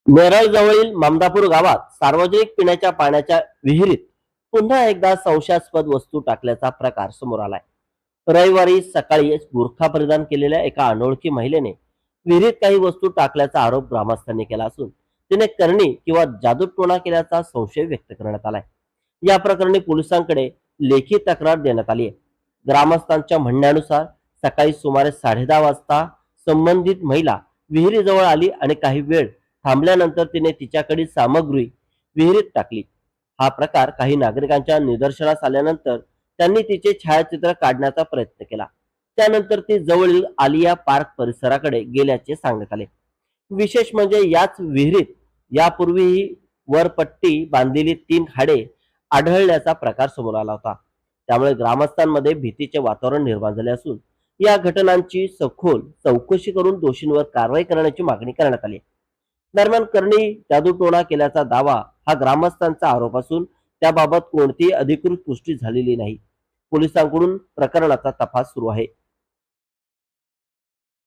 नेरळ जवळील ममदापूर गावात सार्वजनिक पिण्याच्या पाण्याच्या विहिरीत पुन्हा एकदा संशयास्पद वस्तू टाकल्याचा प्रकार समोर आलाय. रविवारी सकाळी बुरखा परिधान केलेल्या एका अनोळखी महिलेने विहिरीत काही वस्तू टाकल्याचा आरोप ग्रामस्थांनी केला असून तिने करणी किंवा जादूटोणा केल्याचा संशय व्यक्त करण्यात आलाय. या प्रकरणी पोलिसांकडे लेखी तक्रार देण्यात आली आहे. ग्रामस्थांच्या म्हणण्यानुसार सकाळी सुमारे 10:30 वाजता संबंधित महिला विहिरीजवळ आली आणि काही वेळ थांबल्यानंतर तिने तिच्याकडील सामग्री विहिरीत टाकली. हा प्रकार काही नागरिकांच्या निदर्शनास आल्यानंतर त्यांनी तिचे छायाचित्र काढण्याचा प्रयत्न केला. त्यानंतर ती जवळील आलिया पार्क परिसराकडे गेल्याचे सांगण्यात आले. विशेष म्हणजे याच विहिरीत यापूर्वीही वरपट्टी बांधलेली 3 खाडे आढळल्याचा प्रकार समोर आला होता. त्यामुळे ग्रामस्थांमध्ये भीतीचे वातावरण निर्माण झाले असून या घटनांची सखोल चौकशी करून दोषींवर कारवाई करण्याची मागणी करण्यात आली. दरम्यान करणी जादूटोणा केल्याचा दावा हा ग्रामस्थांचा आरोप असून त्याबाबत कोणतीही अधिकृत पुष्टी झालेली नाही. पोलिसांकडून प्रकरणाचा तपास सुरू आहे.